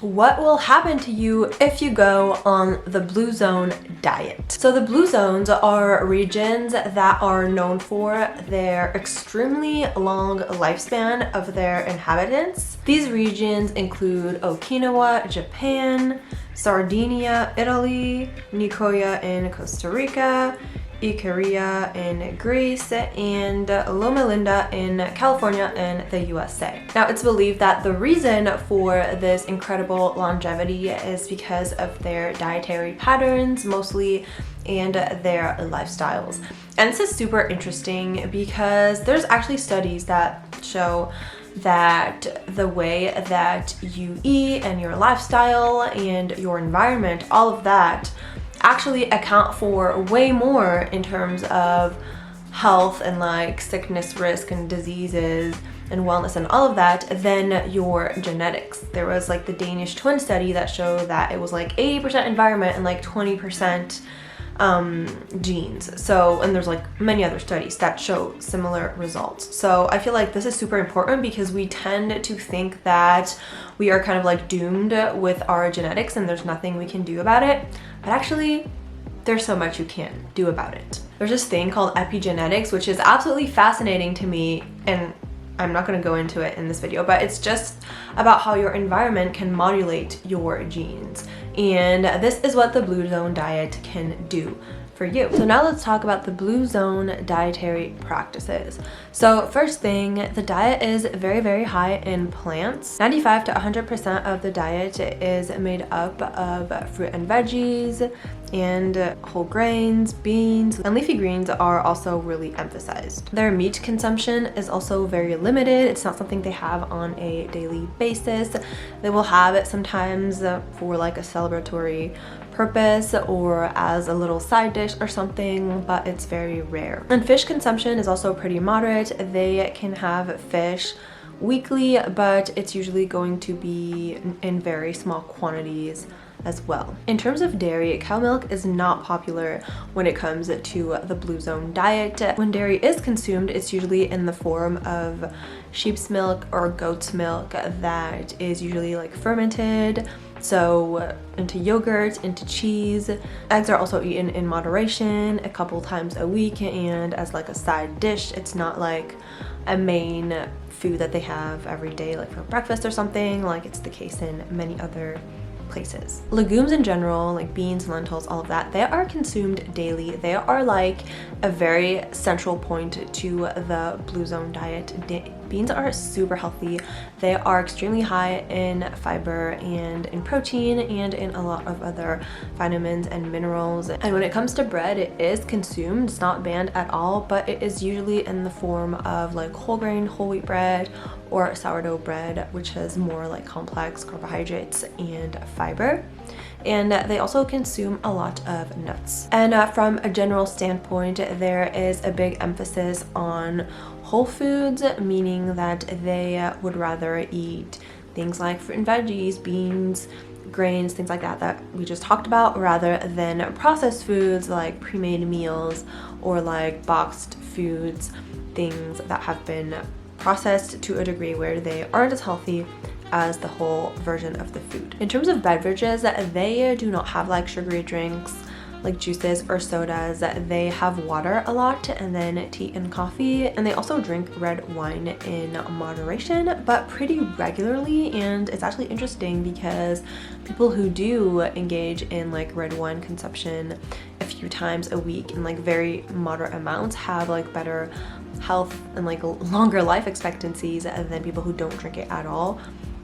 What will happen to you if you go on the Blue Zone diet? So the Blue Zones are regions that are known for their extremely long lifespan of their inhabitants. These regions include Okinawa, Japan, Sardinia, Italy, Nicoya in Costa Rica, Icaria in Greece, and Loma Linda in California in the USA. Now, it's believed that the reason for this incredible longevity is because of their dietary patterns mostly and their lifestyles. And this is super interesting because there's actually studies that show that the way that you eat and your lifestyle and your environment, all of that, actually account for way more in terms of health and like sickness risk and diseases and wellness and all of that than your genetics. There was like the Danish twin study that showed that it was like 80% environment and like 20% genes. So, and there's like many other studies that show similar results. So I feel like this is super important because we tend to think that we are kind of like doomed with our genetics and there's nothing we can do about it. But actually, there's so much you can do about it. There's this thing called epigenetics, which is absolutely fascinating to me, and I'm not going to go into it in this video, but it's just about how your environment can modulate your genes. And this is what the Blue Zone diet can do for you. So now let's talk about the Blue Zone dietary practices. So first thing, the diet is very, very high in plants. 95 to 100% of the diet is made up of fruit and veggies and whole grains, beans, and leafy greens are also really emphasized. Their meat consumption is also very limited. It's not something they have on a daily basis. They will have it sometimes for like a celebratory purpose or as a little side dish or something, but it's very rare. And fish consumption is also pretty moderate. They can have fish weekly, but it's usually going to be in very small quantities as well. In terms of dairy, cow milk is not popular when it comes to the Blue Zone diet. When dairy is consumed, it's usually in the form of sheep's milk or goat's milk that is usually like fermented. So into yogurt, into cheese. Eggs are also eaten in moderation a couple times a week and as like a side dish. It's not like a main food that they have every day like for breakfast or something like it's the case in many other places. Legumes in general, like beans, lentils, all of that, they are consumed daily. They are like a very central point to the Blue Zone diet. Beans are super healthy. They are extremely high in fiber and in protein and in a lot of other vitamins and minerals. And when it comes to bread, it is consumed. It's not banned at all, but it is usually in the form of like whole grain, whole wheat bread, or sourdough bread, which has more like complex carbohydrates and fiber. And they also consume a lot of nuts. And from a general standpoint, there is a big emphasis on whole foods, meaning that they would rather eat things like fruit and veggies, beans, grains, things like that we just talked about, rather than processed foods like pre-made meals or like boxed foods, things that have been processed to a degree where they aren't as healthy as the whole version of the food. In terms of beverages, they do not have like sugary drinks like juices or sodas. They have water a lot and then tea and coffee, and they also drink red wine in moderation but pretty regularly. And it's actually interesting because people who do engage in like red wine consumption a few times a week in like very moderate amounts have like better health and like longer life expectancies than people who don't drink it at all.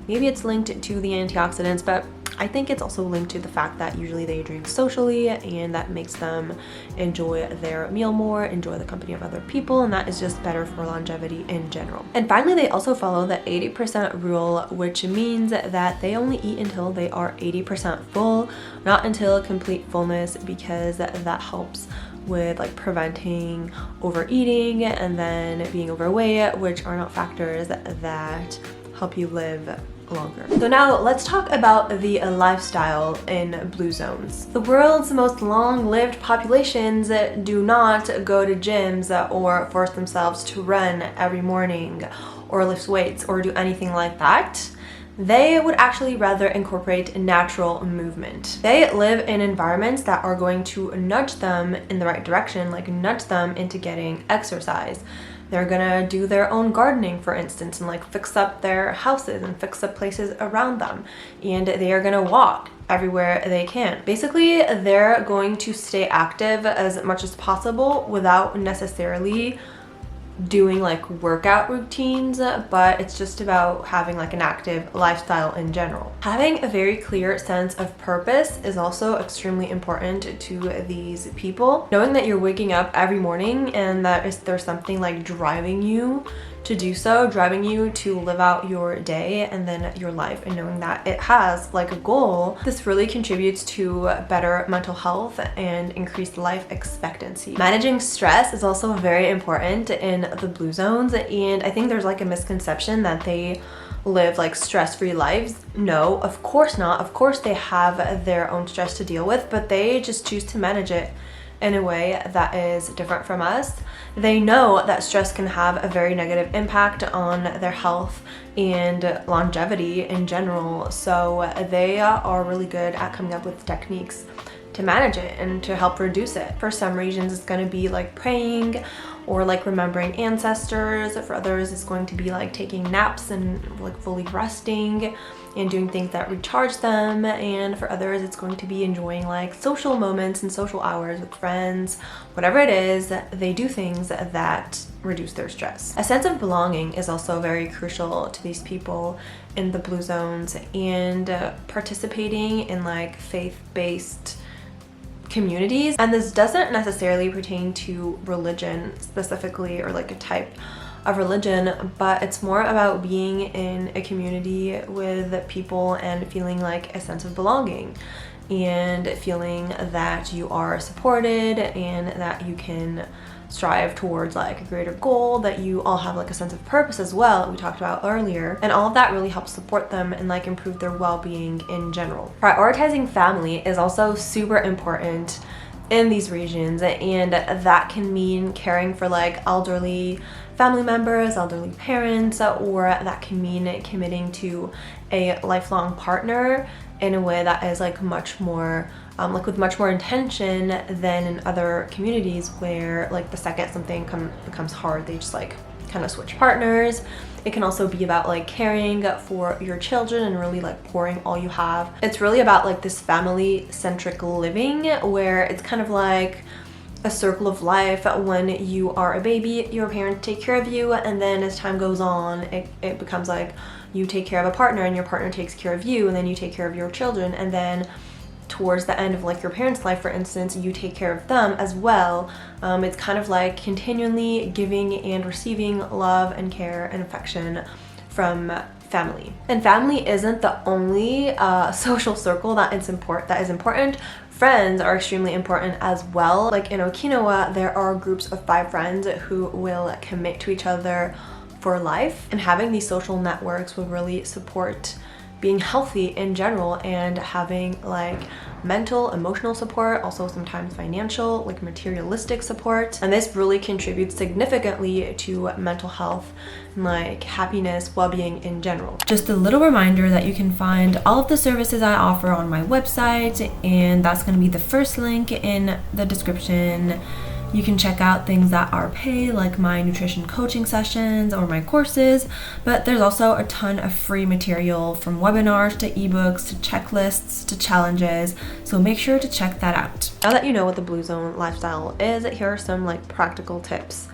Maybe it's linked to the antioxidants, but I think it's also linked to the fact that usually they drink socially and that makes them enjoy their meal more, enjoy the company of other people, and that is just better for longevity in general. And finally, they also follow the 80% rule, which means that they only eat until they are 80% full, not until complete fullness, because that helps with like preventing overeating and then being overweight, which are not factors that help you live longer. So now let's talk about the lifestyle in Blue Zones. The world's most long-lived populations do not go to gyms or force themselves to run every morning or lift weights or do anything like that. they would actually rather incorporate natural movement. They live in environments that are going to nudge them in the right direction, like nudge them into getting exercise. They're gonna do their own gardening, for instance, and like fix up their houses and fix up places around them. And they are gonna walk everywhere they can. Basically, they're going to stay active as much as possible without necessarily doing like workout routines, but it's just about having like an active lifestyle in general. Having a very clear sense of purpose is also extremely important to these people. Knowing that you're waking up every morning and that there's something like driving you to do so, driving you to live out your day and then your life, and knowing that it has like a goal, this really contributes to better mental health and increased life expectancy. Managing stress is also very important in the blue zones, and I think there's like a misconception that they live like stress-free lives. No, of course not. Of course they have their own stress to deal with, but they just choose to manage it in a way that is different from us. They know that stress can have a very negative impact on their health and longevity in general, so they are really good at coming up with techniques to manage it and to help reduce it. For some regions, it's going to be like praying or like remembering ancestors. For others, it's going to be like taking naps and like fully resting and doing things that recharge them. And for others, it's going to be enjoying like social moments and social hours with friends. Whatever it is, they do things that reduce their stress. A sense of belonging is also very crucial to these people in the blue zones, and participating in like faith-based communities. And this doesn't necessarily pertain to religion specifically or like a type of religion, but it's more about being in a community with people and feeling like a sense of belonging and feeling that you are supported and that you can strive towards like a greater goal, that you all have like a sense of purpose as well, that we talked about earlier. And all of that really helps support them and like improve their well-being in general. Prioritizing family is also super important in these regions, and that can mean caring for like elderly family members, elderly parents, or that can mean committing to a lifelong partner in a way that is like much more like with much more intention than in other communities where like the second something becomes hard, they just like kind of switch partners. It can also be about like caring for your children and really like pouring all you have. It's really about like this family-centric living where it's kind of like a circle of life. When you are a baby, your parents take care of you, and then as time goes on, it becomes like you take care of a partner and your partner takes care of you, and then you take care of your children, and then towards the end of like your parents' life, for instance, you take care of them as well. It's kind of like continually giving and receiving love and care and affection from family. And family isn't the only social circle that is important. Friends are extremely important as well. Like in Okinawa, there are groups of 5 friends who will commit to each other for life, and having these social networks will really support being healthy in general and having like mental, emotional support, also sometimes financial, like materialistic support. And this really contributes significantly to mental health and like happiness, well-being in general. Just a little reminder that you can find all of the services I offer on my website, and that's going to be the first link in the description. You can check out things that are paid, like my nutrition coaching sessions or my courses, but there's also a ton of free material, from webinars to ebooks to checklists to challenges, so make sure to check that out. Now that you know what the Blue Zone lifestyle is, here are some like practical tips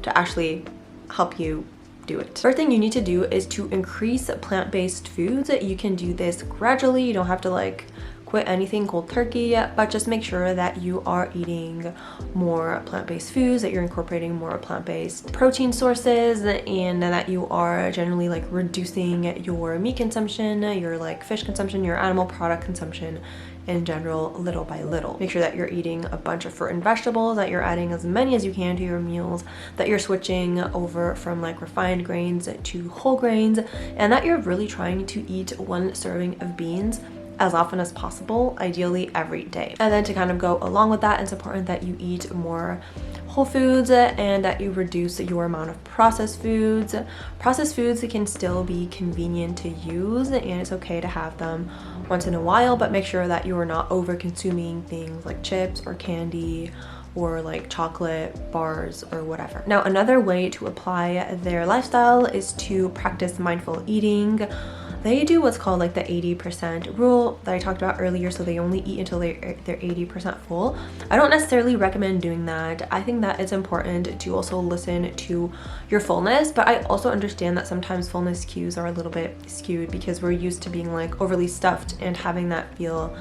to actually help you do it. First thing you need to do is to increase plant-based foods. You can do this gradually. You don't have to like quit anything cold turkey yet, but just make sure that you are eating more plant-based foods, that you're incorporating more plant-based protein sources, and that you are generally like reducing your meat consumption, your like fish consumption, your animal product consumption in general, little by little. Make sure that you're eating a bunch of fruit and vegetables, that you're adding as many as you can to your meals, that you're switching over from like refined grains to whole grains, and that you're really trying to eat 1 serving of beans as often as possible, ideally every day. And then to kind of go along with that, it's important that you eat more whole foods and that you reduce your amount of processed foods. Processed foods can still be convenient to use, and it's okay to have them once in a while, but make sure that you are not over consuming things like chips or candy or like chocolate bars or whatever. Now, another way to apply their lifestyle is to practice mindful eating. They do what's called like the 80% rule that I talked about earlier, so they only eat until they're 80% full. I don't necessarily recommend doing that. I think that it's important to also listen to your fullness, but I also understand that sometimes fullness cues are a little bit skewed because we're used to being like overly stuffed and having that feel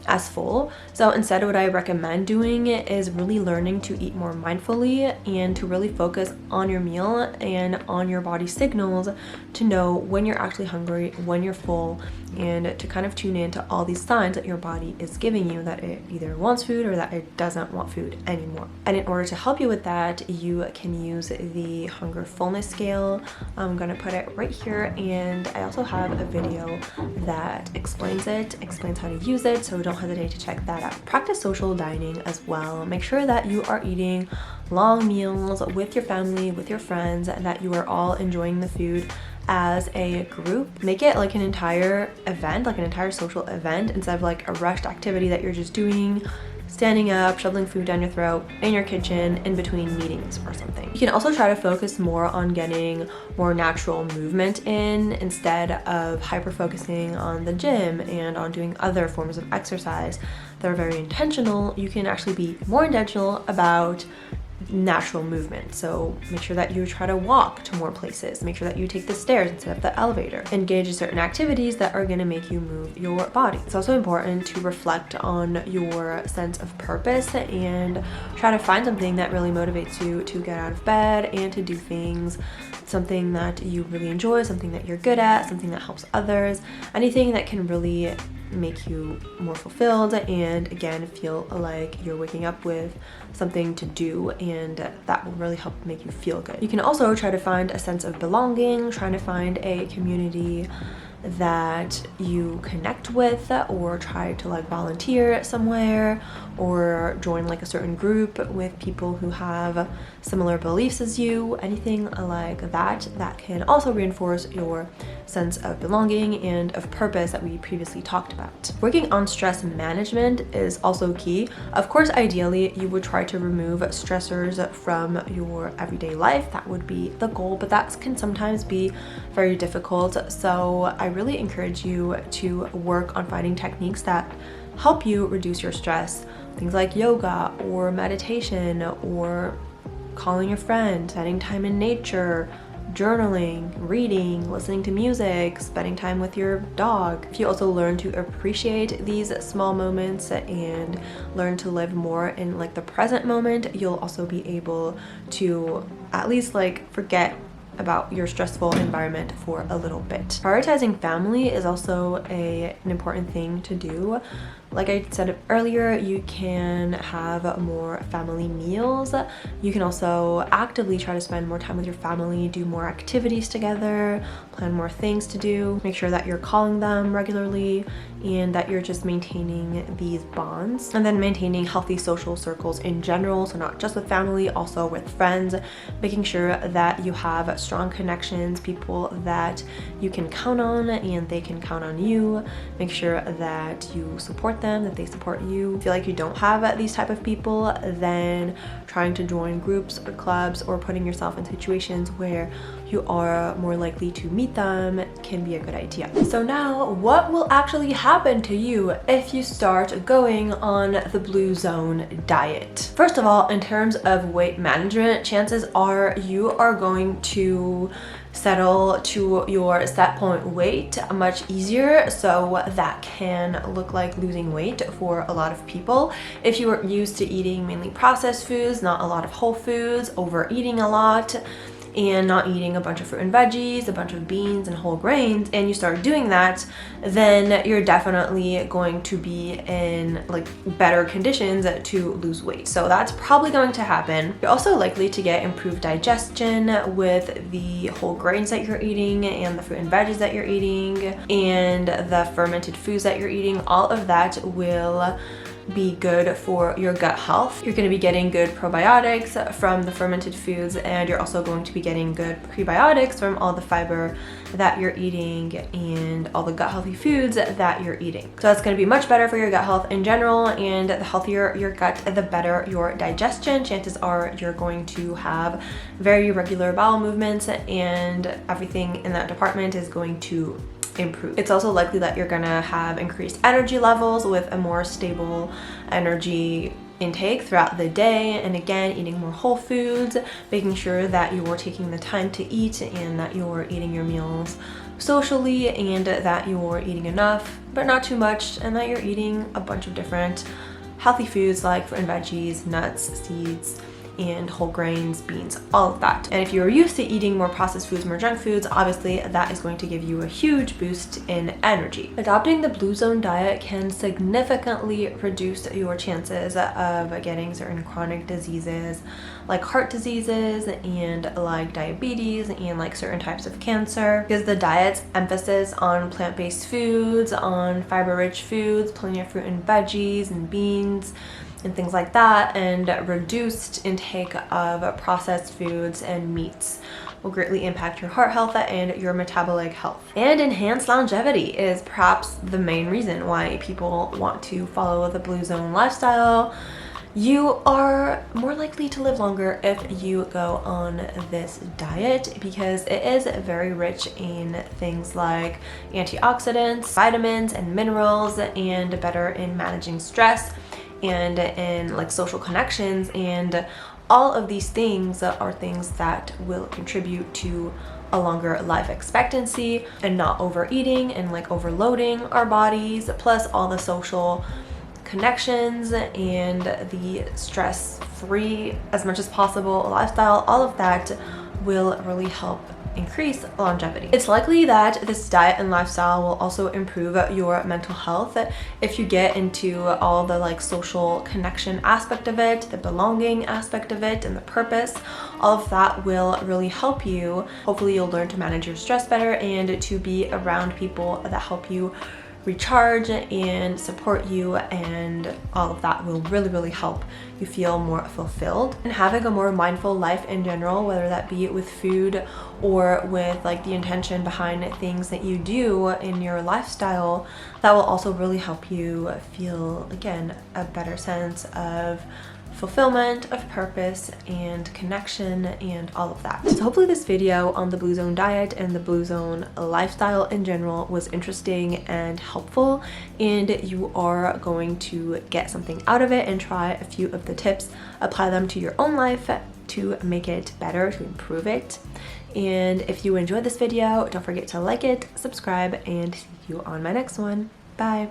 as full. So instead, what I recommend doing is really learning to eat more mindfully and to really focus on your meal and on your body signals to know when you're actually hungry, when you're full, and to kind of tune into all these signs that your body is giving you that it either wants food or that it doesn't want food anymore. And in order to help you with that, you can use the hunger fullness scale. I'm gonna put it right here, and I also have a video that explains how to use it, so don't hesitate to check that out. Practice social dining as well. Make sure that you are eating long meals with your family, with your friends, and that you are all enjoying the food as a group. Make it like an entire event, like an entire social event, instead of like a rushed activity that you're just doing, standing up, shoveling food down your throat in your kitchen in between meetings or something. You can also try to focus more on getting more natural movement in instead of hyper-focusing on the gym and on doing other forms of exercise that are very intentional. You can actually be more intentional about natural movement. So make sure that you try to walk to more places. Make sure that you take the stairs instead of the elevator. Engage in certain activities that are going to make you move your body. It's also important to reflect on your sense of purpose and try to find something that really motivates you to get out of bed and to do things, something that you really enjoy, something that you're good at, something that helps others, anything that can really make you more fulfilled and again feel like you're waking up with something to do, and that will really help make you feel good. You can also try to find a sense of belonging, trying to find a community that you connect with, or try to like volunteer somewhere or join like a certain group with people who have similar beliefs as you. Anything like that can also reinforce your sense of belonging and of purpose that we previously talked about. Working on stress management is also key. Of course, ideally you would try to remove stressors from your everyday life. That would be the goal, but that can sometimes be very difficult. So I really encourage you to work on finding techniques that help you reduce your stress. Things like yoga or meditation or calling your friend, spending time in nature, journaling, reading, listening to music, spending time with your dog. If you also learn to appreciate these small moments and learn to live more in like the present moment, you'll also be able to at least like forget about your stressful environment for a little bit. Prioritizing family is also an important thing to do. Like I said earlier, you can have more family meals. You can also actively try to spend more time with your family, do more activities together, plan more things to do. Make sure that you're calling them regularly and that you're just maintaining these bonds. And then maintaining healthy social circles in general, so not just with family, also with friends, making sure that you have strong connections, people that you can count on and they can count on you. Make sure that you support them, that they support you. Feel like you don't have these type of people, then trying to join groups or clubs or putting yourself in situations where you are more likely to meet them can be a good idea. So now, what will actually happen to you if you start going on the Blue Zone diet? First of all, in terms of weight management, chances are you are going to settle to your set point weight much easier, so that can look like losing weight for a lot of people. If you are used to eating mainly processed foods, not a lot of whole foods, overeating a lot, and not eating a bunch of fruit and veggies, a bunch of beans and whole grains, and you start doing that, then you're definitely going to be in like better conditions to lose weight. So that's probably going to happen. You're also likely to get improved digestion with the whole grains that you're eating and the fruit and veggies that you're eating and the fermented foods that you're eating. All of that will be good for your gut health. You're going to be getting good probiotics from the fermented foods, and you're also going to be getting good prebiotics from all the fiber that you're eating and all the gut healthy foods that you're eating. So that's going to be much better for your gut health in general, and the healthier your gut, the better your digestion. Chances are you're going to have very regular bowel movements, and everything in that department is going to improve. It's also likely that you're gonna have increased energy levels with a more stable energy intake throughout the day, and again, eating more whole foods, making sure that you're taking the time to eat and that you're eating your meals socially, and that you're eating enough but not too much, and that you're eating a bunch of different healthy foods like fruit and veggies, nuts, seeds, and whole grains, beans, all of that. And if you're used to eating more processed foods, more junk foods, obviously that is going to give you a huge boost in energy. Adopting the Blue Zone diet can significantly reduce your chances of getting certain chronic diseases like heart diseases and like diabetes and like certain types of cancer, because the diet's emphasis on plant-based foods, on fiber-rich foods, plenty of fruit and veggies and beans and things like that, and reduced intake of processed foods and meats will greatly impact your heart health and your metabolic health. And enhanced longevity is perhaps the main reason why people want to follow the Blue Zone lifestyle. You are more likely to live longer if you go on this diet, because it is very rich in things like antioxidants, vitamins, and minerals, and better in managing stress and in like social connections, and all of these things are things that will contribute to a longer life expectancy and not overeating and like overloading our bodies, plus all the social connections and the stress-free as much as possible lifestyle. All of that will really help increase longevity. It's likely that this diet and lifestyle will also improve your mental health if you get into all the like social connection aspect of it, the belonging aspect of it, and the purpose. All of that will really help you. Hopefully you'll learn to manage your stress better and to be around people that help you recharge and support you, and all of that will really help you feel more fulfilled. And having a more mindful life in general, whether that be with food or with like the intention behind things that you do in your lifestyle, that will also really help you feel, again, a better sense of fulfillment, of purpose, and connection, and all of that. So hopefully this video on the Blue Zone diet and the Blue Zone lifestyle in general was interesting and helpful, and you are going to get something out of it and try a few of the tips, apply them to your own life to make it better, to improve it. And if you enjoyed this video, don't forget to like it, subscribe, and see you on my next one. Bye.